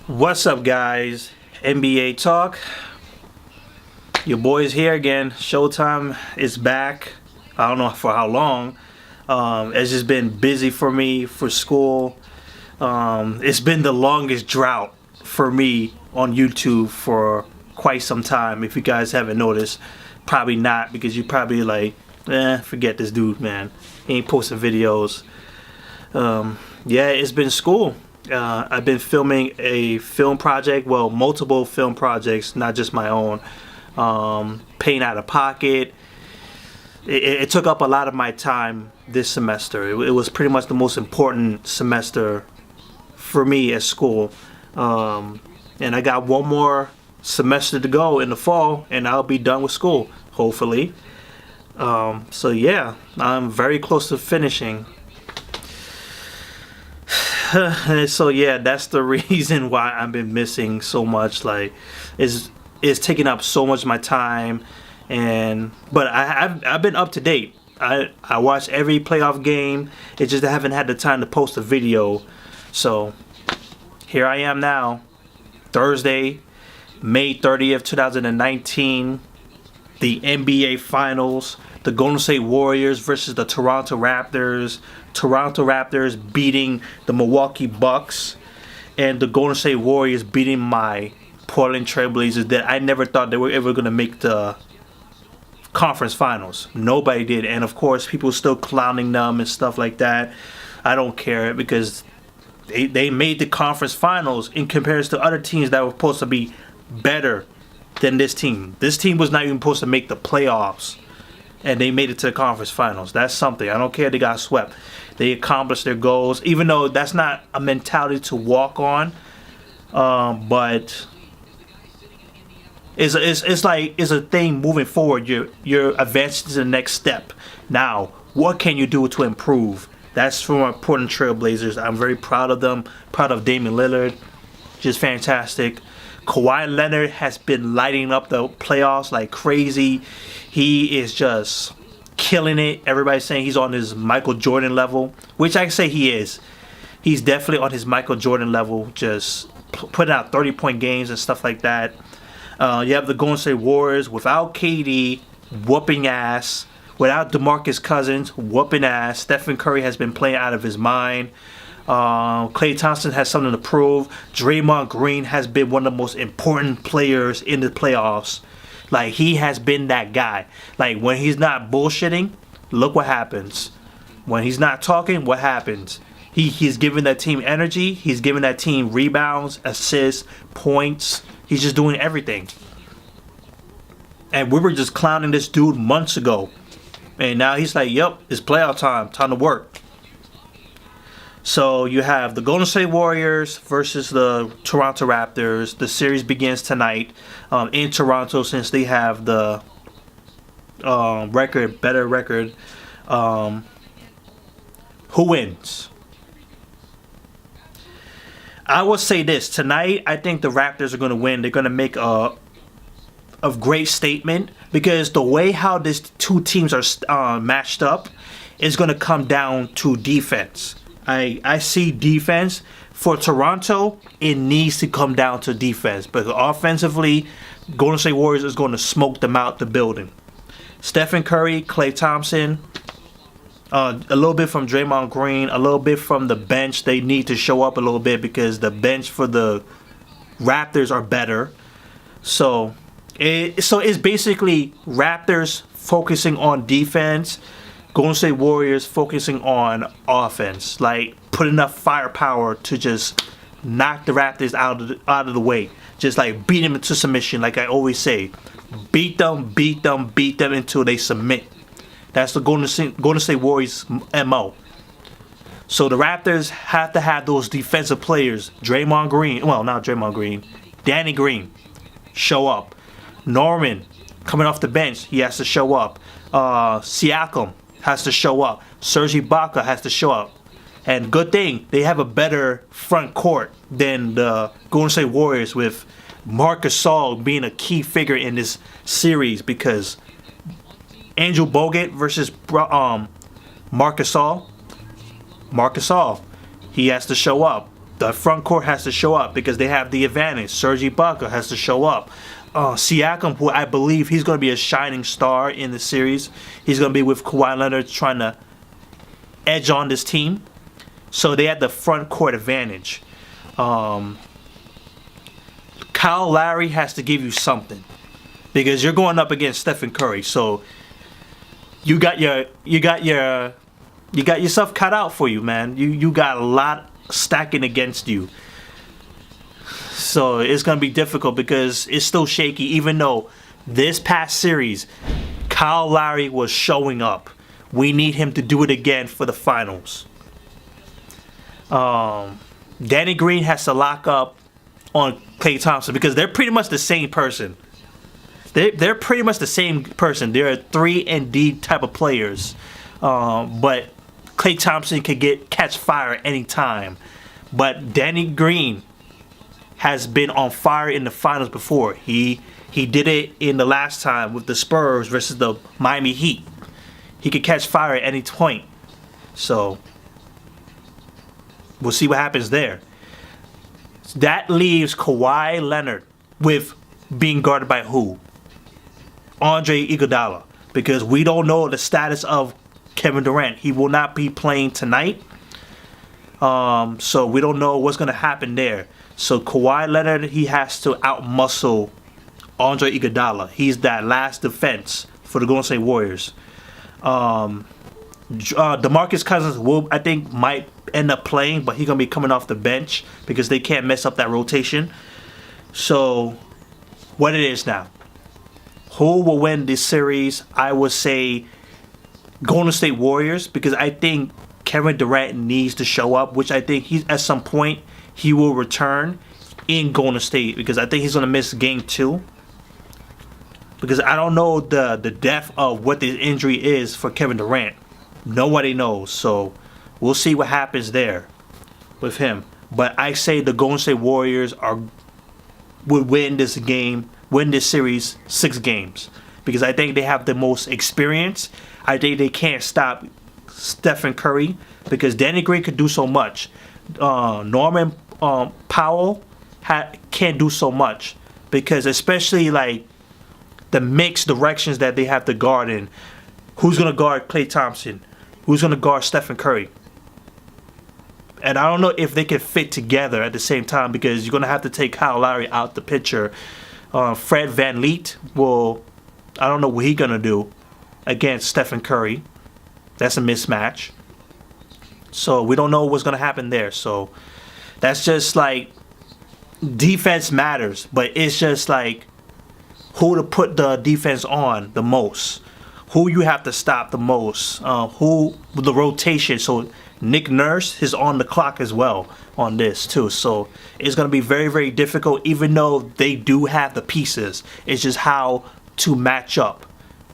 What's up, guys? NBA Talk. Your boy's here again. Showtime is back. I don't know for how long. It's just been busy for me for school. It's been the longest drought for me on YouTube for quite some time. If you guys haven't noticed, probably not, because you probably like, forget this dude, man. He ain't posting videos. Yeah, it's been school. I've been filming a film project, well, multiple film projects, not just my own. Paying out of pocket. It took up a lot of my time this semester. It was pretty much the most important semester for me at school. And I got one more semester to go in the fall, and I'll be done with school, hopefully. So yeah, I'm very close to finishing. So yeah, that's the reason why I've been missing so much. Like, it's taking up so much of my time, but I've been up to date. I watched every playoff game. It's just I haven't had the time to post a video. So here I am now, Thursday, May 30th, 2019. The NBA Finals. The Golden State Warriors versus the Toronto Raptors. Toronto Raptors beating the Milwaukee Bucks, and the Golden State Warriors beating my Portland Trail Blazers that I never thought they were ever going to make the conference finals. Nobody did, and of course people still clowning them and stuff like that. I don't care, because they made the conference finals in comparison to other teams that were supposed to be better than this team. This team was not even supposed to make the playoffs, and they made it to the conference finals. That's something. I don't care they got swept. They accomplished their goals, even though that's not a mentality to walk on. But it's a thing moving forward. You're advancing to the next step. Now, what can you do to improve? That's from our Portland Trail Blazers. I'm very proud of them. Proud of Damian Lillard. Just fantastic. Kawhi Leonard has been lighting up the playoffs like crazy. He is just killing it. Everybody's saying he's on his Michael Jordan level, which I can say he is. He's definitely on his Michael Jordan level, just putting out 30-point games and stuff like that. You have the Golden State Warriors without KD, whooping ass. Without DeMarcus Cousins, whooping ass. Stephen Curry has been playing out of his mind. Klay Thompson has something to prove. Draymond Green has been one of the most important players in the playoffs. Like, he has been that guy. Like, when he's not bullshitting, look what happens. When he's not talking, what happens? He's giving that team energy. He's giving that team rebounds, assists, points. He's just doing everything. And we were just clowning this dude months ago. And now he's like, yep, it's playoff time. Time to work. So you have the Golden State Warriors versus the Toronto Raptors. The series begins tonight in Toronto, since they have the better record. Who wins? I will say this. Tonight, I think the Raptors are going to win. They're going to make a great statement, because the way how these two teams are matched up is going to come down to defense. I see defense. For Toronto, it needs to come down to defense. But offensively, Golden State Warriors is going to smoke them out the building. Stephen Curry, Klay Thompson, a little bit from Draymond Green, a little bit from the bench. They need to show up a little bit, because the bench for the Raptors are better. So it's basically Raptors focusing on defense, Golden State Warriors focusing on offense. Like, put enough firepower to just knock the Raptors out of the way. Just like beat them into submission, like I always say. Beat them until they submit. That's the Golden State Warriors MO. So the Raptors have to have those defensive players. Draymond Green, well, not Draymond Green, Danny Green, show up. Norman, coming off the bench, he has to show up. Siakam has to show up. Serge Ibaka has to show up. And good thing, they have a better front court than the Golden State Warriors, with Marc Gasol being a key figure in this series, because Andrew Bogut versus Marc Gasol. He has to show up. The front court has to show up because they have the advantage. Serge Ibaka has to show up. Siakam, who I believe he's going to be a shining star in the series. He's going to be with Kawhi Leonard trying to edge on this team. So they had the front court advantage. Kyle Lowry has to give you something because you're going up against Stephen Curry. So you got yourself cut out for you, man. You got a lot stacking against you. So it's going to be difficult because it's still shaky, even though this past series, Kyle Lowry was showing up. We need him to do it again for the finals. Danny Green has to lock up on Klay Thompson because they're pretty much the same person. They're pretty much the same person. They're 3-and-D type of players. But Klay Thompson could catch fire anytime. But Danny Green has been on fire in the finals before. He did it in the last time with the Spurs versus the Miami Heat. He could catch fire at any point. So we'll see what happens there. That leaves Kawhi Leonard with being guarded by who? Andre Iguodala. Because we don't know the status of Kevin Durant. He will not be playing tonight. So we don't know what's going to happen there. So Kawhi Leonard, he has to outmuscle Andre Iguodala. He's that last defense for the Golden State Warriors. DeMarcus Cousins might end up playing, but he's going to be coming off the bench because they can't mess up that rotation. So what it is now. Who will win this series? I would say Golden State Warriors because I think Kevin Durant needs to show up, which I think at some point he will return in Golden State because I think he's going to miss game 2. Because I don't know the depth of what the injury is for Kevin Durant. Nobody knows. So we'll see what happens there with him. But I say the Golden State Warriors would win this series 6 games. Because I think they have the most experience. I think they can't stop Stephen Curry because Danny Green could do so much. Norman Powell can't do so much because especially like the mixed directions that they have to guard in. Who's going to guard Klay Thompson? Who's going to guard Stephen Curry? And I don't know if they can fit together at the same time because you're going to have to take Kyle Lowry out the picture. Fred VanVleet I don't know what he's going to do against Stephen Curry. That's a mismatch. So we don't know what's going to happen there. So that's just like defense matters. But it's just like who to put the defense on the most. Who you have to stop the most. Who the rotation. So Nick Nurse is on the clock as well on this too. So it's going to be very, very difficult even though they do have the pieces. It's just how to match up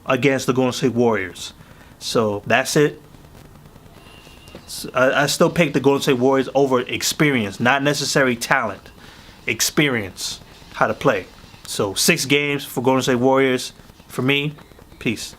against the Golden State Warriors. So that's it. I still pick the Golden State Warriors over experience, not necessarily talent. Experience, how to play. So 6 games for Golden State Warriors. For me, peace.